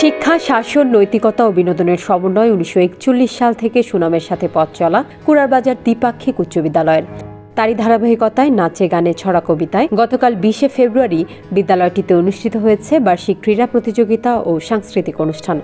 শিক্ষা, শাসন, নৈতিকতা ও বিনোদনের সমন্বয় ১৯৪১ সাল থেকে সুনামের সাথে পথ চলা কুড়ারবাজার দ্বিপাক্ষিক উচ্চ বিদ্যালয়ের। তারই ধারাবাহিকতায় নাচে গানে ছড়া কবিতায় গতকাল ২০শে ফেব্রুয়ারি বিদ্যালয়টিতে অনুষ্ঠিত হয়েছে বার্ষিক ক্রীড়া প্রতিযোগিতা ও সাংস্কৃতিক অনুষ্ঠান।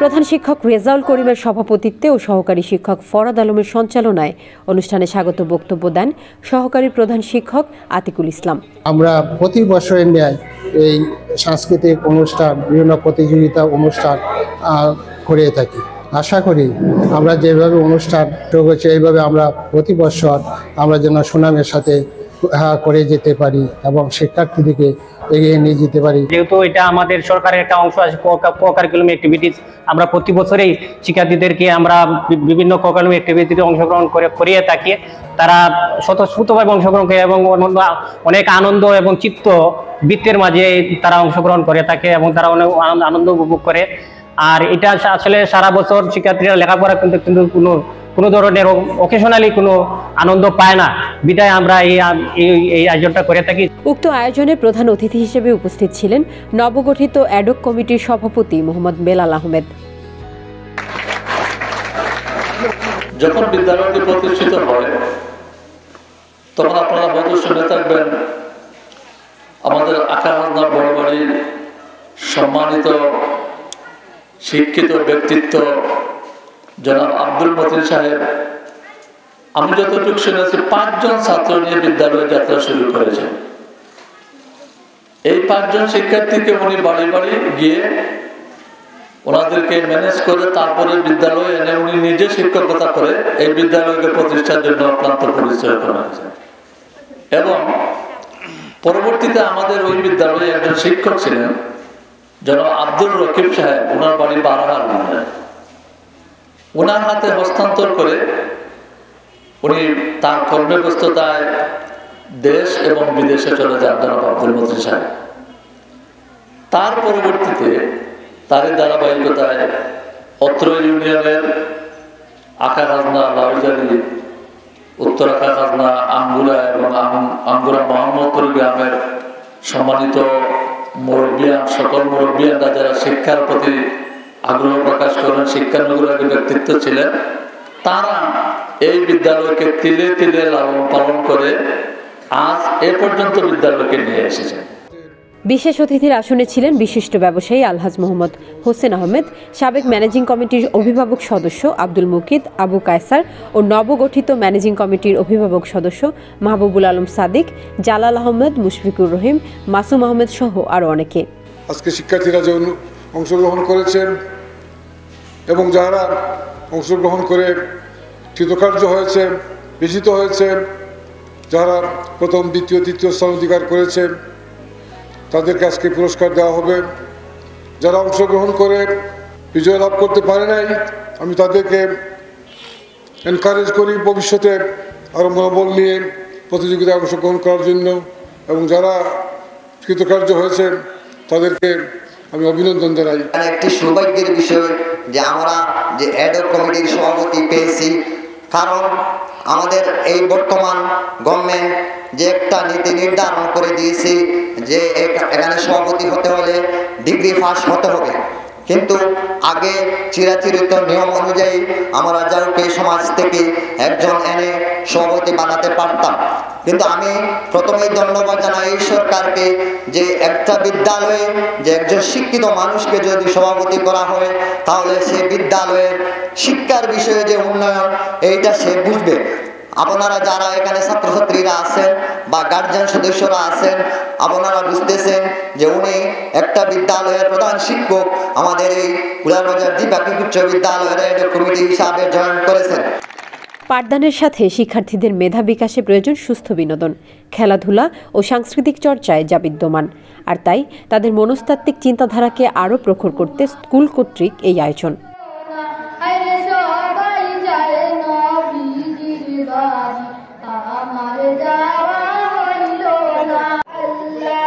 প্রধান শিক্ষক রেজাউল করিমের সভাপতিত্বে ও সহকারী শিক্ষক ফরাদ আলমের সঞ্চালনায় অনুষ্ঠানে স্বাগত বক্তব্য দেন সহকারী প্রধান শিক্ষক আতিকুল ইসলাম। আমরা প্রতি বছরের ন্যায় এই সাংস্কৃতিক অনুষ্ঠান, বিভিন্ন প্রতিযোগিতা অনুষ্ঠান করে থাকি। আশা করি আমরা যেভাবে অনুষ্ঠান করছি এইভাবে আমরা প্রতি বছর আমরা যেন সুনামের সাথে করে যেতে পারি এবং শিক্ষার্থীদেরকে এগিয়ে নিয়ে যেতে পারি। যেহেতু এটা আমাদের সরকারের একটা অংশ আছে, কো-কারিকুলাম অ্যাক্টিভিটিস, আমরা প্রতি বছরেই শিক্ষার্থীদেরকে আমরা বিভিন্ন কো-কারিকুলাম অ্যাক্টিভিটিতে অংশগ্রহণ করিয়ে থাকি। তারা স্বতঃস্ফূর্তভাবে অংশগ্রহণ করে এবং অনেক আনন্দ এবং চিত্ত বৃত্তের মাঝে তারা অংশগ্রহণ করে থাকে এবং তারা অনেক আনন্দ উপভোগ করে। আর এটা আসলে সারা বছর শিক্ষার্থীরা লেখাপড়া কিন্তু কোনো ধরনের অকেশনালি কোনো আনন্দ পায় না, বিদায় আমরা এই আয়োজনটা করে থাকি। উক্ত আয়োজনে প্রধান অতিথি হিসেবে উপস্থিত ছিলেন নবগঠিত অ্যাডক কমিটির সভাপতি মোহাম্মদ বেলাল আহমেদ। যখন বিদ্যালয়টি প্রতিষ্ঠিত হয় তখন আপনারা হয়তো শুনে থাকবেন আমাদের আকাহাজনা বড়বাড়ির সম্মানিত শিক্ষিত ব্যক্তিত্ব জনাব আব্দুল মতিন সাহেব, আমি যতটুকু শুনেছি ৫ জন ছাত্র নিয়ে বিদ্যালয়ে যাত্রা শুরু করেছেন। এই ৫ জন শিক্ষার্থীকে উনি বাড়ি বাড়ি গিয়ে ওনাদেরকে ম্যানেজ করে তারপরে বিদ্যালয়ে এনে উনি নিজে শিক্ষকতা করে এই বিদ্যালয়কে প্রতিষ্ঠার জন্য অক্লান্ত পরিচয় করেছেন। এবং পরবর্তীতে আমাদের ওই বিদ্যালয়ে একজন শিক্ষক ছিলেন জনাব আব্দুল রকিব সাহেব, ওনার বাড়ি বারাহার, ওনার হাতে হস্তান্তর করে উনি তার কর্মব্যস্ততায় দেশ এবং বিদেশে চলে যান জনাব আব্দুল মতিন সাহেব। তার পরবর্তীতে তারই ধারাবাহিকতায় অত্র ইউনিয়নের আকাখাজনা, লাউজারি, উত্তর আকাখাজনা, আঙ্গুরা এবং আঙ্গুরা মোহাম্মদপুর গ্রামের সম্মানিত মুরব্বিয়ান, সকল মুরব্বিয়ানরা যারা শিক্ষার প্রতি আগ্রহ প্রকাশ করেন, শিক্ষানুরাগী ব্যক্তিত্ব ছিলেন, তারা এই বিদ্যালয়কে তিলে তিলে লালন পালন করে আজ এ পর্যন্ত বিদ্যালয়কে নিয়ে এসেছেন। বিশেষ অতিথির আসনে ছিলেন বিশিষ্ট ব্যবসায়ী আলহাজ মোহাম্মদ হোসেন আহমেদ, সাবেক ম্যানেজিং কমিটির অভিভাবক সদস্য আব্দুল মুকিদ, আবু কায়সার ও নবগঠিত ম্যানেজিং কমিটির অভিভাবক সদস্য মাহবুবুল আলম সাদিক, জালাল আহমেদ, মুশফিকুর রহিম, মাসুম আহমেদ সহ আরও অনেকে। আজকে শিক্ষার্থীরা যে অংশগ্রহণ করেছেন এবং যারা অংশগ্রহণ করে কৃতকার্য হয়েছে, বিজিত হয়েছে, যারা প্রথম, দ্বিতীয়, তৃতীয় স্থান অধিকার করেছে তাদেরকে আজকে পুরস্কার দেওয়া হবে। যারা অংশগ্রহণ করে বিজয় লাভ করতে পারে নাই, আমি তাদেরকে এনকারেজ করি ভবিষ্যতে আরও মনোবল নিয়ে প্রতিযোগিতায় অংশগ্রহণ করার জন্য, এবং যারা কৃতকার্য হয়েছে তাদেরকে আমি অভিনন্দন জানাই। একটি সৌভাগ্যের বিষয় যে আমরা যে অ্যাডক কমিটির সভাপতি পেয়েছি, কারণ আমাদের এই বর্তমান গভর্নমেন্ট যে একটা নীতি নির্ধারণ করে দিয়েছে যে এখানে সভাপতি হতে হলে ডিগ্রি পাস হতে হবে, কিন্তু আগে চিরাচরিত নিয়ম অনুযায়ী আমরা যাওকে সমাজ থেকে একজন এনে সভাপতি বানাতে পারতাম। কিন্তু আমি প্রথমেই ধন্যবাদ জানাই এই সরকারকে যে একটা বিদ্যালয়ে যে একজন শিক্ষিত মানুষকে যদি সভাপতি করা হয় তাহলে সে বিদ্যালয়ের শিক্ষার বিষয়ে যে উন্নয়ন এইটা সে বুঝবে। আপনারা যারা এখানে ছাত্রছাত্রীরা আছেন বা গার্জিয়ান সদস্যরা আছেন, আপনারা বুঝতেছেন যে উনি একটা বিদ্যালয়ের প্রধান শিক্ষক আমাদের এই কুড়ারবাজার দ্বিপাক্ষিক উচ্চ বিদ্যালয়ের কমিটি হিসাবে জয়েন করেছেন। পাঠদানের সাথে শিক্ষার্থীদের মেধা বিকাশে প্রয়োজন সুস্থ বিনোদন, খেলাধুলা ও সাংস্কৃতিক চর্চায় যা বিদ্যমান, আর তাই তাদের মনস্তাত্ত্বিক চিন্তাধারাকে আরও প্রখর করতে স্কুল কর্তৃক এই আয়োজন। আমার যাওয়া হইল না, আল্লাহ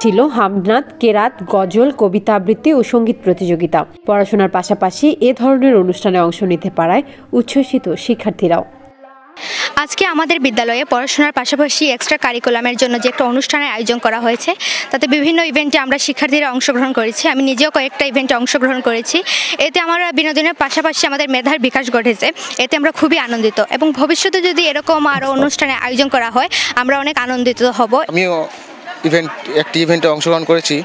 ছিল হামদনাদ, কেরাত, গজল, কবিতা আবৃত্তি ও সঙ্গীত প্রতিযোগিতা। পড়াশোনার পাশাপাশি এ ধরনের অনুষ্ঠানে অংশ নিতে পারায় উচ্ছ্বসিত শিক্ষার্থীরাও। আজকে আমাদের বিদ্যালয়ে পড়াশোনার পাশাপাশি এক্সট্রা কারিকুলামের জন্য যে একটা অনুষ্ঠানের আয়োজন করা হয়েছে, তাতে বিভিন্ন ইভেন্টে আমরা শিক্ষার্থীরা অংশগ্রহণ করেছি। আমি নিজেও কয়েকটা ইভেন্টে অংশগ্রহণ করেছি। এতে আমরা বিনোদনের পাশাপাশি আমাদের মেধার বিকাশ ঘটেছে। এতে আমরা খুবই আনন্দিত এবং ভবিষ্যতে যদি এরকম আরও অনুষ্ঠানের আয়োজন করা হয় আমরা অনেক আনন্দিত হব। আমিও একটি ইভেন্টে অংশগ্রহণ করেছি।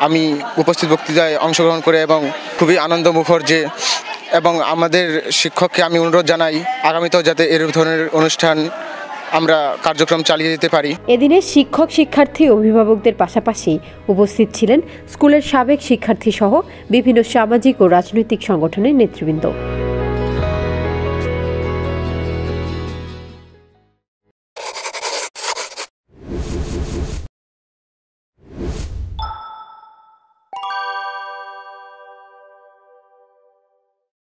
আমি উপস্থিত বক্তৃতায় অংশগ্রহণ করে এবং খুবই আনন্দমুখর এবং আমাদের শিক্ষককে আমি অনুরোধ জানাই আগামীতেও যাতে এর ধরনের অনুষ্ঠান আমরা কার্যক্রম চালিয়ে যেতে পারি। এদিনে শিক্ষক, শিক্ষার্থী, অভিভাবকদের পাশাপাশি উপস্থিত ছিলেন স্কুলের সাবেক শিক্ষার্থী সহ বিভিন্ন সামাজিক ও রাজনৈতিক সংগঠনের নেতৃবৃন্দ।